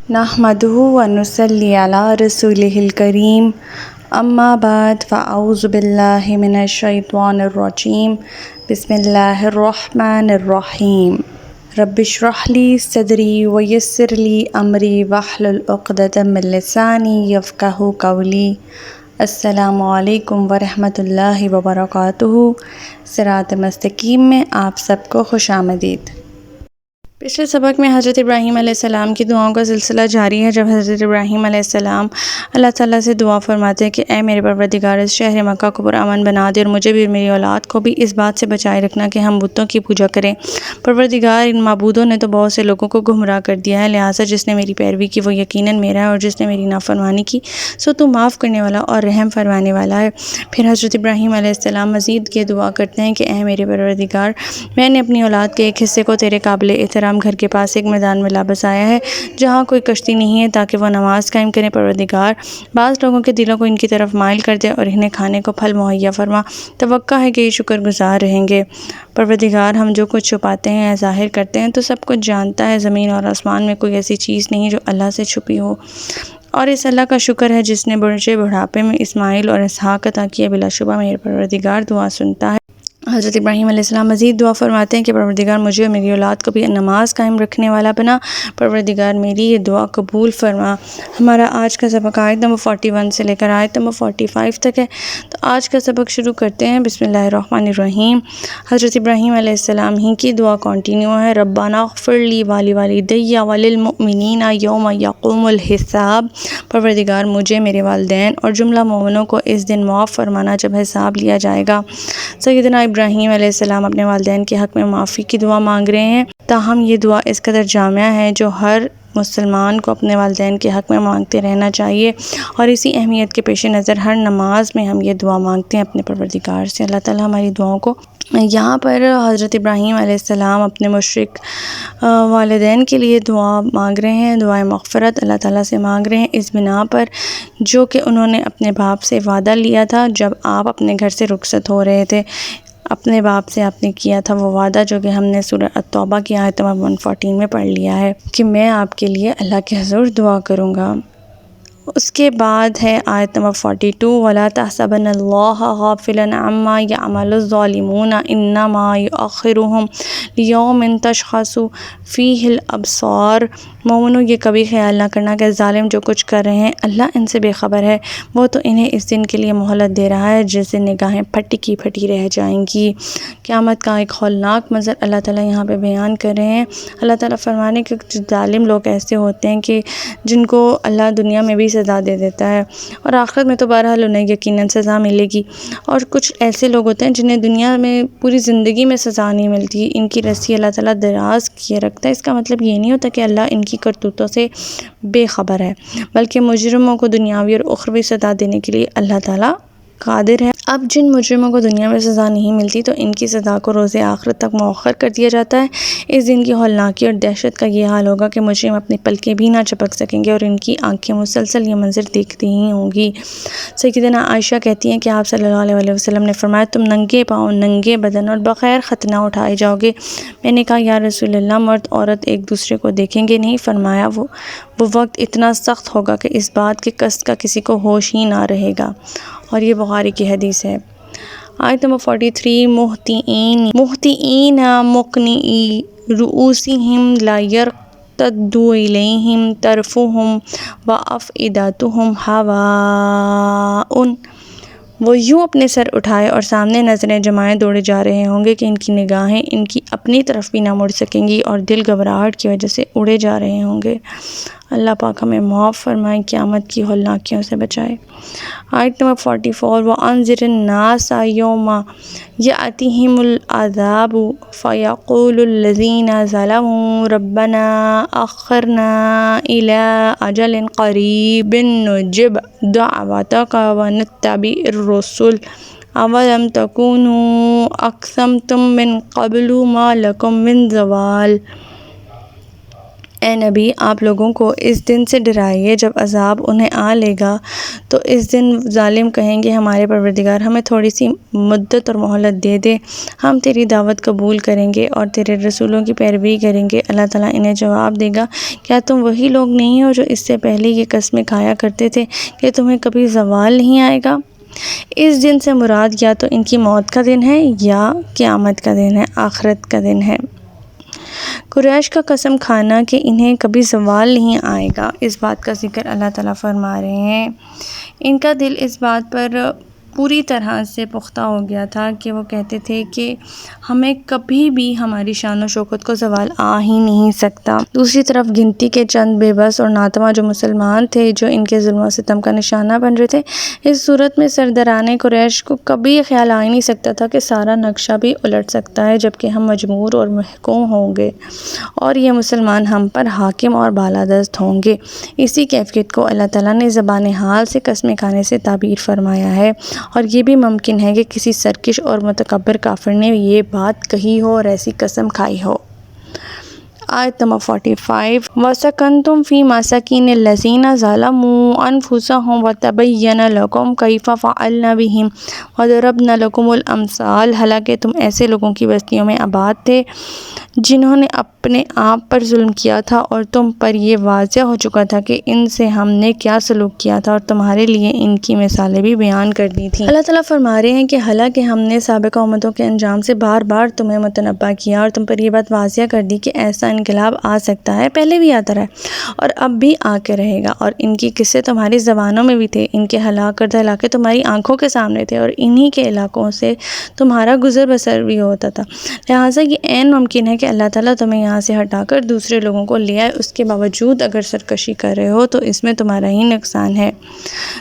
نحمدہ ونصلی علی رسولہ الکریم اما بعد فاعوذ باللہ من الشیطان الرجیم بسم اللہ الرحمن الرحیم رب اشرح لی صدری ویسر لی امری واحلل عقدۃ من لسانی یفقہوا قولی۔ السلام علیکم ورحمۃ اللہ وبرکاتہ۔ صراط مستقیم میں آپ سب کو خوش آمدید۔ پچھلے سبق میں حضرت ابراہیم علیہ السلام کی دعاؤں کا سلسلہ جاری ہے، جب حضرت ابراہیم علیہ السلام اللہ تعالیٰ سے دعا فرماتے ہیں کہ اے میرے پروردگار، اس شہر مکہ کو پرامن بنا دے اور مجھے بھی اور میری اولاد کو بھی اس بات سے بچائے رکھنا کہ ہم بتوں کی پوجا کریں۔ پروردگار، ان معبودوں نے تو بہت سے لوگوں کو گمراہ کر دیا ہے، لہٰذا جس نے میری پیروی کی وہ یقیناً میرا ہے، اور جس نے میری نافرمانی کی سو تو معاف کرنے والا اور رحم فرمانے والا ہے۔ پھر حضرت ابراہیم علیہ السلام مزید یہ دعا کرتے ہیں کہ اے میرے پروردگار، میں نے اپنی اولاد کے ایک حصے کو تیرے قابل احترام گھر کے پاس ایک میدان میں لا بسایا ہے جہاں کوئی کشتی نہیں ہے، تاکہ وہ نماز قائم کریں۔ پروردگار، بعض لوگوں کے دلوں کو ان کی طرف مائل کر دے اور انہیں کھانے کو پھل مہیا فرما، توقع ہے کہ یہ شکر گزار رہیں گے۔ پروردگار، ہم جو کچھ چھپاتے ہیں یا ظاہر کرتے ہیں تو سب کچھ جانتا ہے، زمین اور آسمان میں کوئی ایسی چیز نہیں جو اللہ سے چھپی ہو، اور اس اللہ کا شکر ہے جس نے مجھے بڑھاپے میں اسماعیل اور اسحاق عطا کیے۔ بلا شبہ میرے پروردگار دعا سنتا ہے۔ حضرت ابراہیم علیہ السلام مزید دعا فرماتے ہیں کہ پروردگار، مجھے اور میری اولاد کو بھی نماز قائم رکھنے والا بنا۔ پروردگار، میری یہ دعا قبول فرما۔ ہمارا آج کا سبق آیت نمبر 41 سے لے کر آیت نمبر 45 تک ہے، تو آج کا سبق شروع کرتے ہیں۔ بسم اللہ الرحمن الرحیم۔ حضرت ابراہیم علیہ السلام ہی کی دعا کنٹینیو ہے۔ ربنا اغفر لی ولوالدی وللمؤمنین یوم یقوم الحساب۔ پروردگار، مجھے، میرے والدین اور جملہ مومنوں کو اس دن معاف فرمانا جب حساب لیا جائے گا۔ سیدنا ابراہیم علیہ السلام اپنے والدین کے حق میں معافی کی دعا مانگ رہے ہیں، تاہم یہ دعا اس قدر جامع ہے جو ہر مسلمان کو اپنے والدین کے حق میں مانگتے رہنا چاہیے، اور اسی اہمیت کے پیش نظر ہر نماز میں ہم یہ دعا مانگتے ہیں اپنے پروردگار سے۔ اللہ تعالیٰ ہماری دعاؤں کو یہاں پر حضرت ابراہیم علیہ السلام اپنے مشرک والدین کے لیے دعا مانگ رہے ہیں، دعائے مغفرت اللہ تعالیٰ سے مانگ رہے ہیں، اس بنا پر جو کہ انہوں نے اپنے باپ سے وعدہ لیا تھا جب آپ اپنے گھر سے رخصت ہو رہے تھے۔ اپنے باپ سے آپ نے کیا تھا وہ وعدہ جو کہ ہم نے سورہ التوبہ کی آیت نمبر 114 میں پڑھ لیا ہے کہ میں آپ کے لیے اللہ کے حضور دعا کروں گا۔ اس کے بعد ہے آیت نمبر 42، وَلَا تَحْسَبَنَّ اللَّهَ غَافِلًا عَمَّا يَعْمَلُ الظَّالِمُونَ إِنَّمَا يُؤَخِّرُهُمْ لِيَوْمٍ تَشْخَصُ فِيهِ الْأَبْصَارُ۔ مومنو، یہ کبھی خیال نہ کرنا کہ ظالم جو کچھ کر رہے ہیں اللہ ان سے بے خبر ہے، وہ تو انہیں اس دن کے لیے مہلت دے رہا ہے جس دن نگاہیں پھٹی کی پھٹی رہ جائیں گی۔ قیامت کا ایک ہولناک منظر اللہ تعالیٰ یہاں پہ بیان کر رہے ہیں۔ اللہ تعالیٰ فرمانے کہ کچھ ظالم لوگ ایسے ہوتے ہیں کہ جن کو اللہ دنیا میں بھی سزا دے دیتا ہے، اور آخرت میں تو بہرحال انہیں یقیناً سزا ملے گی، اور کچھ ایسے لوگ ہوتے ہیں جنہیں دنیا میں پوری زندگی میں سزا نہیں ملتی، ان کی رسی اللہ تعالیٰ دراز کیے رکھتا ہے۔ اس کا مطلب یہ نہیں ہوتا کہ اللہ ان کی کرتوتوں سے بے خبر ہے، بلکہ مجرموں کو دنیاوی اور اخروی سزا دینے کے لیے اللہ تعالیٰ قادر ہے۔ اب جن مجرموں کو دنیا میں سزا نہیں ملتی تو ان کی سزا کو روز آخرت تک مؤخر کر دیا جاتا ہے۔ اس دن کی ہولناکی اور دہشت کا یہ حال ہوگا کہ مجرم اپنی پلکیں بھی نہ چپک سکیں گے اور ان کی آنکھیں مسلسل یہ منظر دیکھتی ہی ہوں گی۔ سیدنا عائشہ کہتی ہیں کہ آپ صلی اللہ علیہ وسلم نے فرمایا، تم ننگے پاؤں، ننگے بدن اور بغیر ختنہ اٹھائے جاؤ گے۔ میں نے کہا، یا رسول اللہ، مرد عورت ایک دوسرے کو دیکھیں گے نہیں؟ فرمایا، وہ وقت اتنا سخت ہوگا کہ اس بات کے قصد کا کسی کو ہوش ہی نہ رہے گا، اور یہ بخاری کی حدیث ہے۔ آیت نمبر 43، مہطعین مقنعی رؤوسہم لا یرتد الیہم طرفہم وافئدتہم ہواء۔ وہ یوں اپنے سر اٹھائے اور سامنے نظریں جمائے دوڑے جا رہے ہوں گے کہ ان کی نگاہیں ان کی اپنی طرف بھی نہ مڑ سکیں گی، اور دل گھبراہٹ کی وجہ سے اڑے جا رہے ہوں گے۔ اللہ پاک ہمیں معاف فرمائے، قیامت کی ہولناکیوں سے بچائے۔ آیت نمبر 44، وَأَنذِرِ النَّاسَ يَوْمَ يَأْتِيهِمُ الْعَذَابُ فَيَقُولُ الَّذِينَ ظَلَمُوا رَبَّنَا أَخِّرْنَا إِلَىٰ أَجَلٍ قَرِيبٍ نُجِبْ دَعْوَتَكَ وَنَتَّبِعِ الرُّسُلَ أَوَلَمْ تَكُونُوا أَقْسَمْتُم مِّن قَبْلُ مَا لَكُم مِّن زَوَالٍ۔ اے نبی آپ لوگوں کو اس دن سے ڈرائیے جب عذاب انہیں آ لے گا تو اس دن ظالم کہیں گے ہمارے پروردگار ہمیں تھوڑی سی مدت اور مہلت دے دے، ہم تیری دعوت قبول کریں گے اور تیرے رسولوں کی پیروی کریں گے۔ اللہ تعالیٰ انہیں جواب دے گا کیا تم وہی لوگ نہیں ہو جو اس سے پہلے یہ قسمیں کھایا کرتے تھے کہ تمہیں کبھی زوال نہیں آئے گا؟ اس دن سے مراد یا تو ان کی موت کا دن ہے یا قیامت کا دن ہے، آخرت کا دن ہے۔ قریش کا قسم کھانا کہ انہیں کبھی زوال نہیں آئے گا، اس بات کا ذکر اللہ تعالیٰ فرما رہے ہیں۔ ان کا دل اس بات پر پوری طرح سے پختہ ہو گیا تھا کہ وہ کہتے تھے کہ ہمیں کبھی بھی ہماری شان و شوکت کو زوال آ ہی نہیں سکتا۔ دوسری طرف گنتی کے چند بے بس اور ناتواں جو مسلمان تھے جو ان کے ظلم و ستم کا نشانہ بن رہے تھے، اس صورت میں سرداران قریش کو کبھی یہ خیال آ ہی نہیں سکتا تھا کہ سارا نقشہ بھی الٹ سکتا ہے جبکہ ہم مجبور اور محکوم ہوں گے اور یہ مسلمان ہم پر حاکم اور بالادست ہوں گے۔ اسی کیفیت کو اللہ تعالیٰ نے زبان حال سے قسمیں کھانے سے تعبیر فرمایا ہے، اور یہ بھی ممکن ہے کہ کسی سرکش اور متکبر کافر نے یہ بات کہی ہو اور ایسی قسم کھائی ہو۔ آیت نمبر 45 وَسَكَنْتُمْ فِي مَسَاكِنِ الَّذِينَ ظَلَمُوا أَنفُسَهُمْ وَتَبَيَّنَ لَكُمْ كَيْفَ فَعَلْنَا بِهِمْ وَضَرَبْنَا لَكُمُ الْأَمْثَالَ حالانکہ تم ایسے لوگوں کی بستیوں میں آباد تھے جنہوں نے اپنے آپ پر ظلم کیا تھا، اور تم پر یہ واضح ہو چکا تھا کہ ان سے ہم نے کیا سلوک کیا تھا، اور تمہارے لیے ان کی مثالیں بھی بیان کر دی تھیں۔ اللہ تعالیٰ فرما رہے ہیں کہ حالانکہ ہم نے سابقہ امتوں کے انجام سے بار بار تمہیں متنبہ کیا اور تم پر یہ بات واضح کر دی کہ ایسا انقلاب آ سکتا ہے، پہلے بھی آتا رہا اور اب بھی آ کے رہے گا، اور ان کی قصے تمہاری زبانوں میں بھی تھے، ان کے ہلاک کردہ علاقے تمہاری آنکھوں کے سامنے تھے اور انہی کے علاقوں سے تمہارا گزر بسر بھی ہوتا تھا، لہٰذا یہ عین ممکن ہے کہ اللہ تعالیٰ تمہیں یہاں سے ہٹا کر دوسرے لوگوں کو لے آئے، اس کے باوجود اگر سرکشی کر رہے ہو تو اس میں تمہارا ہی نقصان ہے۔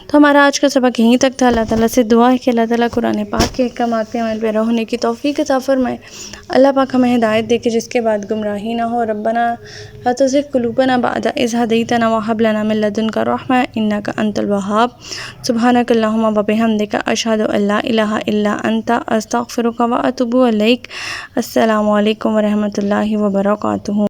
تو ہمارا آج کا سبق یہیں تک تھا۔ اللہ تعالیٰ سے دعا ہے کہ اللہ تعالیٰ قرآن پاک کے احکامات پہ عمل پیرا ہونے کی توفیق عطا فرمائے۔ اللہ پاک ہمیں ہدایت دے کے جس کے بعد گمراہی نہ ہو۔ ربنا لا تزغ قلوبنا بعد إذ هديتنا وهب لنا من لدنك رحمة إنك أنت الوهاب سبحانك اللهم وبحمدك أشهد أن لا إله إلا أنت أستغفرك وأتوب إليك۔ السلام علیکم ورحمۃ اللہ وبرکاتہ۔